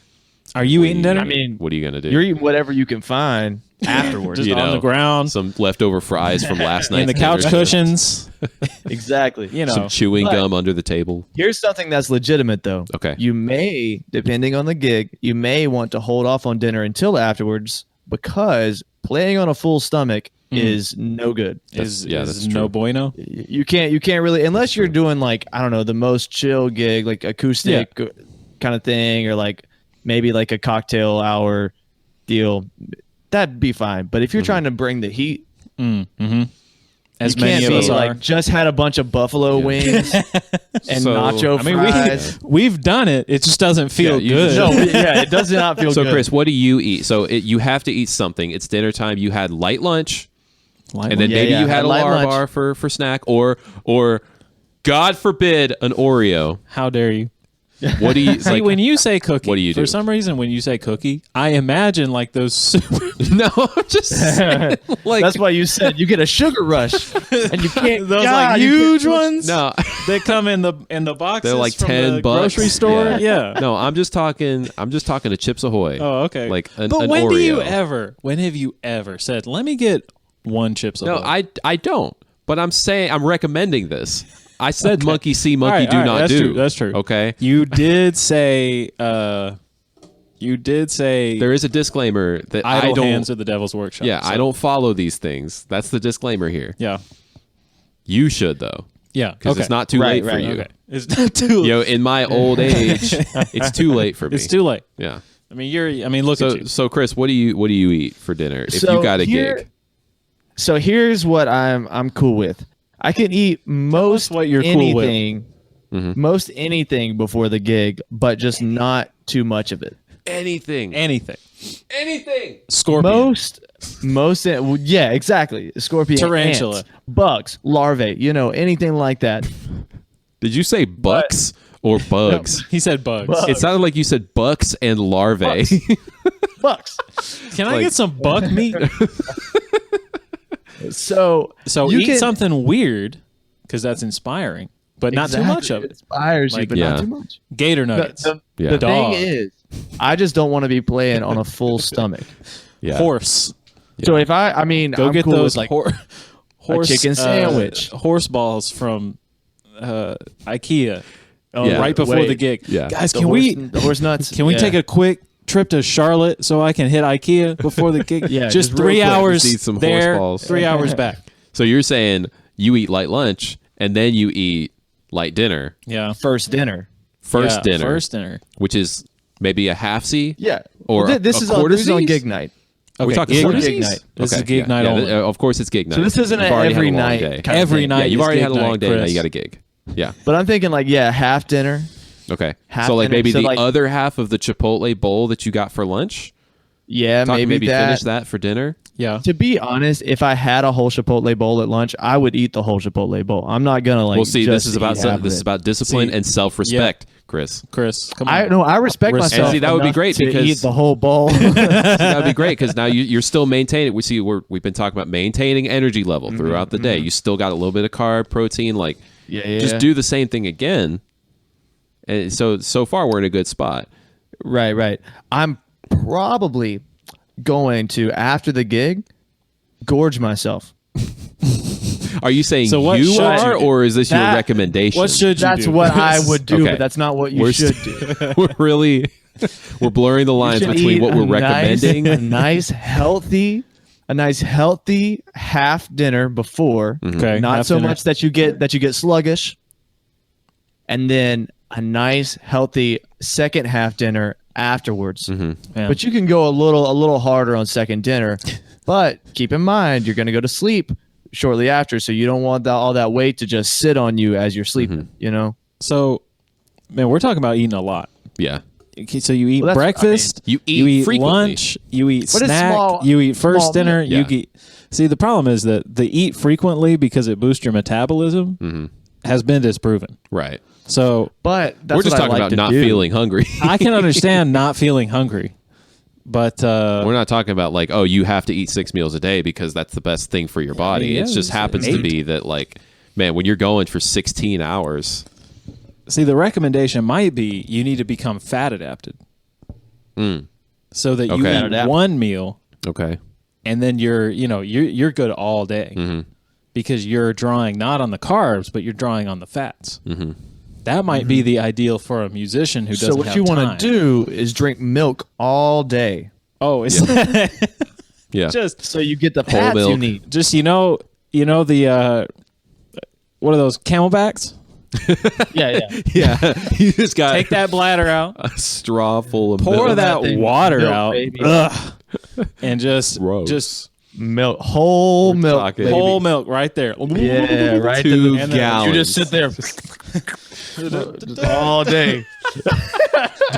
Are you eating dinner? I mean, what are you gonna do? you're eating whatever you can find afterwards. just on the ground, some leftover fries from last night, in the couch cushions. Exactly. You know, some chewing But- gum under the table. Here's something that's legitimate, though. Okay. You may, depending on the gig, you may want to hold off on dinner until afterwards because playing on a full stomach is no good. is that's no true. bueno. You can't really, unless you're doing like, I don't know, the most chill gig, like acoustic kind of thing, or like maybe like a cocktail hour deal. That'd be fine. But if you're trying to bring the heat, As you many can't of us be are. like just had a bunch of buffalo wings and So, nacho I mean, fries. we've done it. It just doesn't feel you good. just- No, it does not feel So, good. Chris, what do you eat? So, you have to eat something. It's dinner time. You had light lunch, Light and then one. maybe you had a light Lar lunch. bar for snack, or God forbid, an Oreo. How dare you? What do you See, like? when you say cookie, what do you for do? some reason, when you say cookie, I imagine like those super. No, I'm just saying, like That's why you said you get a sugar rush and you can't. Those God, like you huge can't- ones. no. They come in the boxes. They're like from $10 the grocery store. Yeah. No, I'm just talking to Chips Ahoy. Oh, okay. Like an but when Oreo. do you ever? When have you ever said, "Let me get one Chips No, Ahoy"? I don't. But I'm saying I'm recommending this. I said monkey see, monkey All right, do all right, not that's do. true, that's true. Okay. You did say. You did say. There is a disclaimer that idle I don't. hands are the devil's workshop. Yeah, so- I don't follow these things. That's the disclaimer here. Yeah. You should though, Yeah. because Okay. it's not too Right, late for right, you. Okay. It's not too. In my old age, it's too late for me. It's too late. Yeah. I mean, look at you. So Chris, what do you eat for dinner if So you got a here- gig? So here's what I'm cool with. I can eat most what you're cool with. anything, most anything before the gig, but just not too much of it. Anything. Anything. Anything. Scorpion. Yeah, exactly. Scorpion, Tarantula. ants, bugs, larvae, anything like that. Did you say bucks or bugs? He said bugs. Bugs. It sounded like you said bucks and larvae. Bugs. Can I get some buck meat? So Eat can- something weird because that's inspiring, but not too much of It it. inspires you, Like, but yeah. not too much. Gator nuggets. Yeah. The Dog. thing is, I just don't want to be playing on a full stomach. Yeah. Horse. So if I'm Go get cool those with like horse chicken sandwich. horse balls from IKEA. Yeah. Right before Wait. the gig. Yeah. Guys, the can horse, we the horse nuts? can we take a quick trip to Charlotte so I can hit IKEA before the gig? Yeah, just just real 3 quick. hours Just eat some horse there, balls. 3 hours back. So you're saying you eat light lunch and then you eat light dinner. Yeah. first dinner? First dinner. First dinner. Which is maybe a half C. Yeah. Or Well, a this is quarter on Z's? gig night. Are we Okay, talking gig quarter night? Z's? night. This is gig night only. Of course it's gig night. So this isn't You've an already had every a long night day. kind of Every thing. night. Yeah, you've is already gig had a long night, day. Now Chris. you got a gig. Yeah. But I'm thinking like half dinner. Okay. Half So like dinner. maybe So, the like- other half of the Chipotle bowl that you got for lunch. Yeah, Maybe that. finish that for dinner. Yeah. To be honest, if I had a whole Chipotle bowl at lunch, I would eat the whole Chipotle bowl. I'm not gonna like. Well, see, just this is about eat half of this is it. about discipline See, and self-respect. Chris. Come on. I respect myself. And see, that would be enough great to because- eat the whole bowl. That would be great because now you're still maintaining. We've been talking about maintaining energy level throughout the day. You still got a little bit of carb, protein. Like, just do the same thing again. And so far we're in a good spot. Right. I'm probably going to, after the gig, gorge myself. Are you saying So what you should are, you do? or is this your That- recommendation? What should you That's do? what I would do, Okay. but that's not what you We're should st- do. we're blurring the lines You should between eat what we're a recommending. a nice healthy half dinner before. Okay, Not half so dinner. much that you get sluggish, and then a nice healthy second half dinner afterwards. Yeah. But you can go a little harder on second dinner. But keep in mind, you're going to go to sleep shortly after, so you don't want all that weight to just sit on you as you're sleeping. You know. So, man, we're talking about eating a lot. Yeah. Okay, so you eat Well, that's what I breakfast, mean. You eat frequently. lunch, you eat But it's snack, small- you eat first small dinner, meal. you eat. See, the problem is that the eat frequently because it boosts your metabolism has been disproven. Right. So But that's We're just what I talking like about to not do. feeling hungry. I can understand not feeling hungry, but We're not talking about like, oh, you have to eat 6 meals a day because that's the best thing for your body. yeah, It just it's happens to 8. be that, like, man, when you're going for 16 hours, see, the recommendation might be you need to become fat adapted, so that you Okay. Fat eat adapted. one meal okay, and then you're good all day because you're drawing not on the carbs but you're drawing on the fats. That might be the ideal for a musician who doesn't So what have you want time. to do is drink milk all day, Oh, it's yeah, just so you get the fats you milk. need. just the what are those camelbacks? Yeah. yeah. You just got Take that bladder out, a straw full of pour milk. that thing, water milk, out, baby. and just Gross. Milk, whole milk, talking- baby. whole milk right there. Yeah, right. 2 and then gallons. You just sit there all day.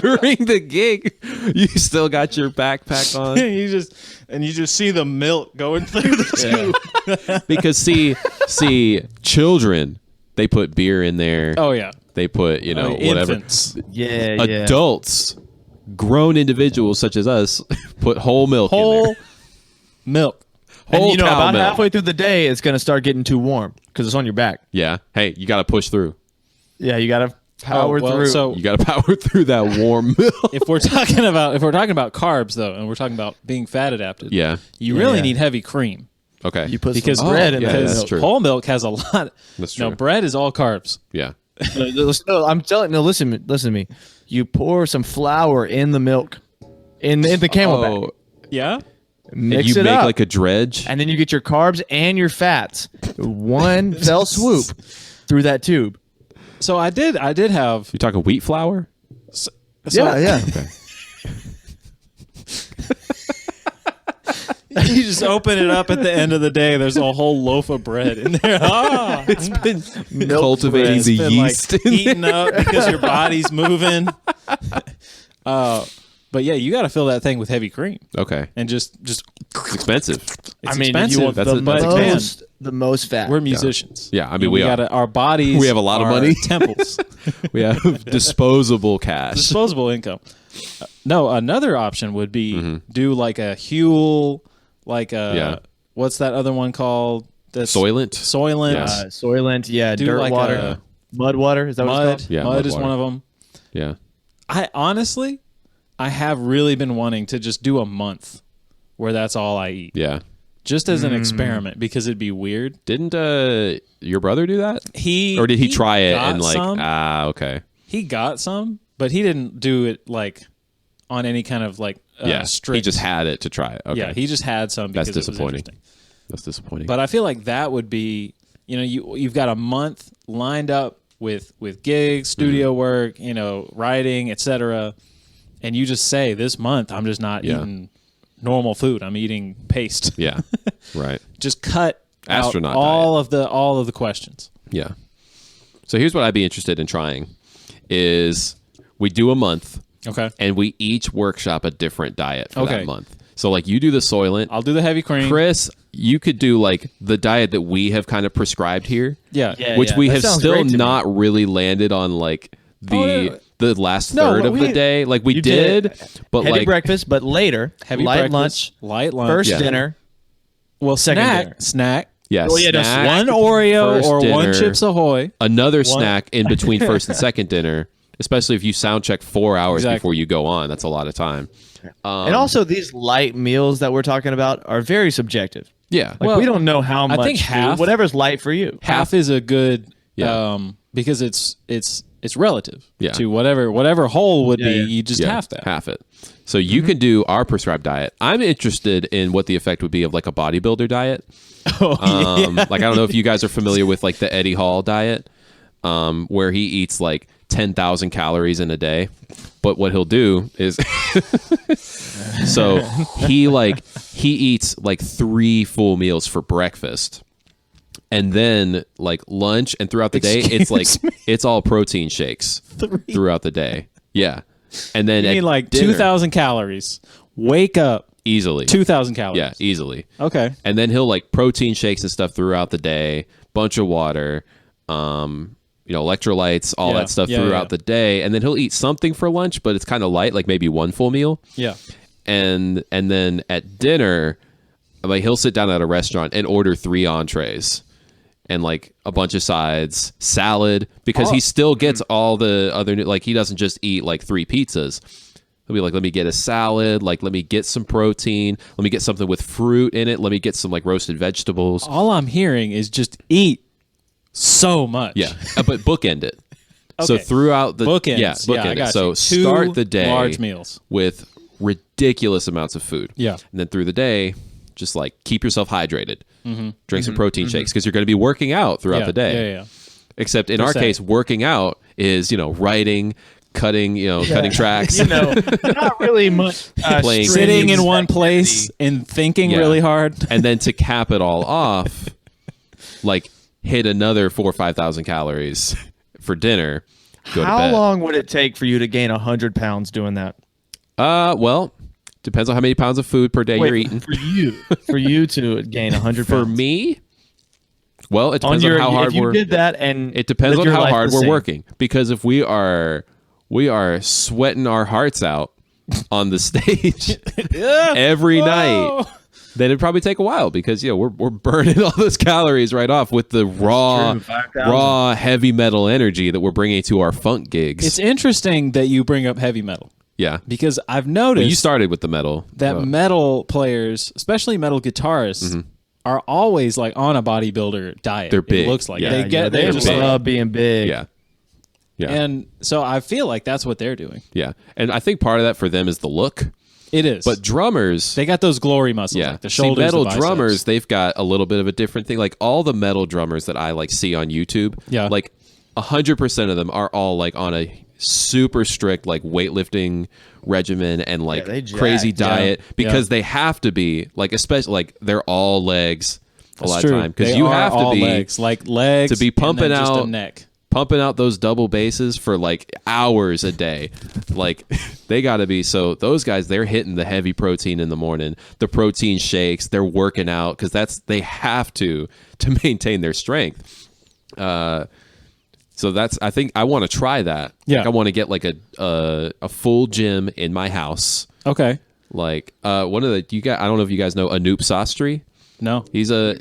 during the gig. You still got your backpack on you just see the milk going through the tube. because see, children, they put beer in there. Oh yeah, They put whatever. infants. Yeah, Adults, grown individuals such as us, put whole milk in Whole there. milk. And Whole you know, cow about milk. halfway through the day, it's gonna start getting too warm because it's on your back. Yeah. Hey, you got to push through. Yeah, you gotta power well, through. So You got to power through that warm milk. if we're talking about carbs though, and we're talking about being fat adapted, Yeah. you really Yeah. need heavy cream Okay. you put because some bread in yeah, there. that's true. whole milk has a lot. That's No, true. bread is all carbs. Yeah. No, I'm telling. No, listen to me. You pour some flour in the milk, in the camelback. Oh, Yeah. Mix you it make up, like a dredge. and then you get your carbs and your fats. One fell swoop through that tube. So I did have. You talking wheat flour? So, Yeah. You just open it up at the end of the day. There's a whole loaf of bread in there. Ah, It's been cultivating it's the been yeast like in eating up because your body's moving. But yeah, you got to fill that thing with heavy cream Okay. and just It's expensive. it's I mean, expensive. if you want That's the most fat. We're musicians. Yeah, I mean, we are. gotta, our bodies. We have a lot of are money. Temples, We have disposable cash. disposable income. No, another option would be do like a Huel, like a Yeah. what's that other one called? That's Soylent? Soylent. Yeah. Soylent, yeah, Do dirt like water, a- mud water. Is that what Mud. it's called? Yeah, Mud mud is water. one of them. Yeah. I honestly, I have really been wanting to just do a month where that's all I eat, Yeah. just as an experiment because it'd be weird. Didn't your brother do that? Or did he try it got and like, some. okay. He got some, but he didn't do it like on any kind of like Yeah. strict. He just had it to try it. Okay. Yeah, he just had some because That's it was disappointing. interesting. That's disappointing. But I feel like that would be, you've got a month lined up with gigs, studio work, writing, etc. And you just say this month I'm just not eating normal food. I'm eating paste. yeah. Right. Just cut Astronaut out all of the questions. Yeah. So here's what I'd be interested in trying is we do a month Okay. and we each workshop a different diet for Okay. that month. So like you do the Soylent. I'll do the heavy cream. Chris, you could do like the diet that we have kind of prescribed here. Yeah. Yeah. Which we that have sounds still great to me. not really landed on like the the last third of the day. Like we did, but heavy like breakfast, but later Heavy light breakfast, lunch, light lunch, first dinner. well, second snack, dinner. snack. yeah, Oh, yeah, no, snack, One Oreo first or one dinner, Chips Ahoy. another snack in between first and second dinner. Especially if you sound check 4 hours Exactly. before you go on, that's a lot of time. And also, these light meals that we're talking about are very subjective. Yeah, Like Well, we don't know how much. I think food- half- whatever's light for you. Half is a good, Yeah. because it's relative Yeah. to whatever whole would be. yeah. You just yeah, half that. half it. So you can do our prescribed diet. I'm interested in what the effect would be of like a bodybuilder diet. Like I don't know if you guys are familiar with like the Eddie Hall diet, where he eats like 10,000 calories in a day. But what he'll do is, so he eats like 3 full meals for breakfast. And then like lunch and throughout the day, it's like, it's all protein shakes throughout the day. Yeah. And then You at need like dinner, 2,000 calories. Wake up, easily. 2,000 calories. Yeah, easily. Okay. And then he'll like protein shakes and stuff throughout the day, bunch of water, electrolytes, all Yeah, that stuff yeah, throughout yeah. the day. And then he'll eat something for lunch, but it's kind of light, like maybe 1 full meal. Yeah. And then at dinner, like he'll sit down at a restaurant and order 3 entrees and like a bunch of sides, salad, because he still gets all the other, like he doesn't just eat like 3 pizzas. He'll be like, let me get a salad, like let me get some protein, let me get something with fruit in it, let me get some like roasted vegetables. All I'm hearing is just eat so much. Yeah, but bookend it. So Okay. throughout the Bookends. yeah, I bookend it. got So you. 2 start the day large meals. with ridiculous amounts of food. Yeah. And then through the day, just like keep yourself hydrated. Drink some protein shakes because you're going to be working out throughout Yeah, the day. Yeah. Except in our Percent. case, working out is, writing, cutting tracks. Not really much. Playing- Sitting in strenuous one activity. place and thinking Yeah. really hard. And then to cap it all off, like hit another 4,000 or 5,000 calories for dinner. Go to How bed. long would it take for you to gain 100 pounds doing that? Well, depends on how many pounds of food per day you're eating. For you to gain 100 For pounds. me, well, it depends on how hard if you we're. did that and It depends lived on your how life hard the we're same. working. Because if we are sweating our hearts out on the stage every night, then it'd probably take a while because we're burning all those calories right off with the raw true, 5,000. raw heavy metal energy that we're bringing to our funk gigs. It's interesting that you bring up heavy metal yeah. because I've noticed You started with the metal. that metal players, especially metal guitarists, are always like on a bodybuilder diet. They're big. It looks like Yeah. they They just big. love being big. Yeah. Yeah. and so I feel like that's what they're doing. Yeah. And I think part of that for them is the look. It is, But drummers, they got those glory muscles, yeah, like the see, shoulders, metal the biceps. drummers, they've got a little bit of a different thing. Like all the metal drummers that I like see on YouTube, Yeah. like 100% of them are all like on a super strict like weightlifting regimen and like they jacked, crazy yeah. diet because Yeah. they have to be like, especially like they're all legs a lot It's of true. time because They you are have to all be legs, like legs to be and pumping then just a out- neck. pumping out those double basses for like hours a day. Like they got to be, so those guys, they're hitting the heavy protein in the morning, the protein shakes, they're working out because they have to maintain their strength. So that's, I think I want to try that. Yeah. Like, I want to get like a full gym in my house. Okay, Like one of the, I don't know if you guys know Anoop Sastry. no, He's a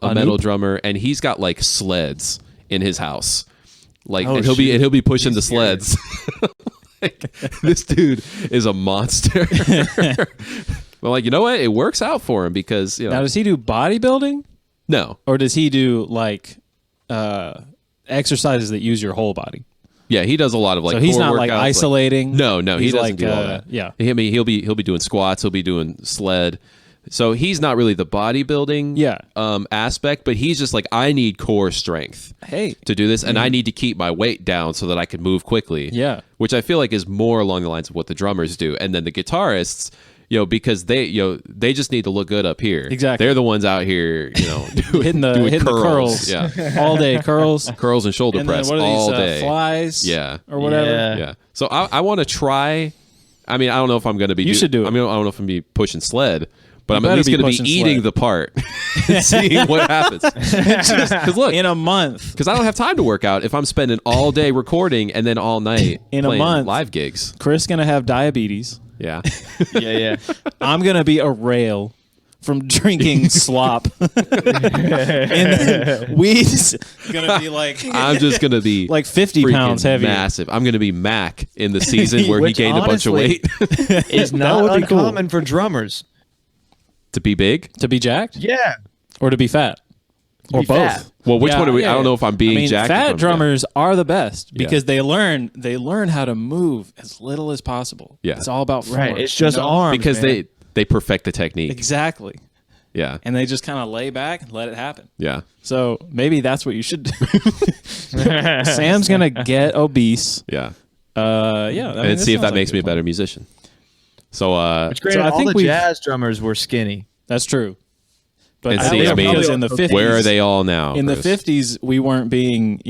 metal drummer, and he's got like sleds in his house. Like, Oh, and he'll be pushing the scary. sleds. Like, this dude is a monster. But like, you know what? It works out for him because now does he do bodybuilding no, or does he do like exercises that use your whole body? yeah, he does a lot of like. So he's core not like workouts, isolating. no, he He's doesn't like, do all that. yeah. I mean, he'll be doing squats. He'll be doing sled. So he's not really the bodybuilding Yeah. aspect, but he's just like, I need core strength. Hey, To do this, and I need to keep my weight down so that I can move quickly. Yeah. Which I feel like is more along the lines of what the drummers do. And then the guitarists, because they just need to look good up here. Exactly. They're the ones out here, hitting the doing curls. Yeah. all day curls. Curls and shoulder And then press what are all these day. flies? Yeah. or whatever. Yeah. Yeah. So I want to try. I mean, I don't know if I'm going to be. You should do it. I mean, I don't know if I'm going to be pushing sled, But I'm at least going to be eating the part and seeing what happens. Because look, in a month, because I don't have time to work out if I'm spending all day recording and then all night in playing a month, live gigs. Chris gonna have diabetes. Yeah. Yeah. I'm gonna be a rail from drinking slop. And then weed's gonna be like I'm just going to be like 50 pounds heavier. massive. I'm going to be Mac in the season where he Which gained a bunch of weight. It's not uncommon for drummers. To be big? To be jacked? Yeah. Or to be fat? Or be both? fat. Well, which one are we? I don't know if I'm being jacked. Fat drummers are the best because Yeah. they learn how to move as little as possible. Yeah. It's all about form. Right. It's just arms. Because man. they perfect the technique. Exactly. Yeah. And they just kind of lay back and let it happen. Yeah. So maybe that's what you should do. Sam's going to get obese. Yeah. And see if that makes me a better musician. So, Which granted, So I all think the jazz drummers were skinny. That's true. But And I see, think I mean, because in the 50s, where are they all now? in the Chris? 50s, we weren't being,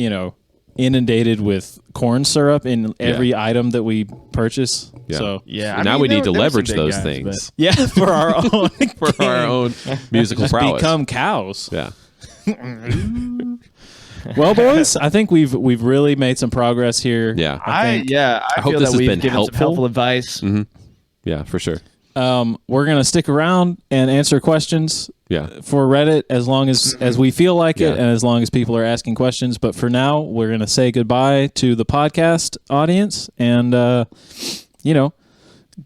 inundated with corn syrup in every item that we purchase. Yeah. So Yeah. And now we need to leverage those things yeah, for our own for our own musical just prowess. become cows. Yeah. Well, boys, I think we've really made some progress here. Yeah. I hope feel this that has we've been given helpful. some helpful advice. Yeah, for sure. We're gonna stick around and answer questions Yeah. for Reddit as long as we feel like Yeah. it, and as long as people are asking questions. But for now, we're gonna say goodbye to the podcast audience, and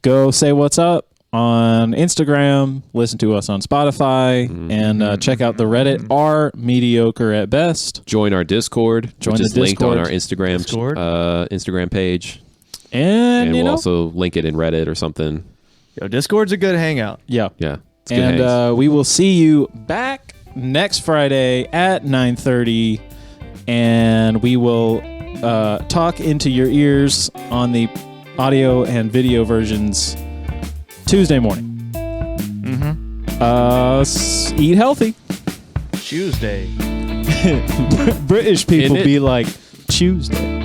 go say what's up on Instagram, listen to us on Spotify, and check out the Reddit. Are mediocre at best. Join our Discord, Join which the is linked on Discord. our Instagram page. And we'll also link it in Reddit or something. Yo, Discord's a good hangout. yeah. Yeah. It's good hangs. And we will see you back next Friday at 9:30, and we will talk into your ears on the audio and video versions Tuesday morning. Eat healthy. Tuesday. British people Isn't it? be like Tuesday.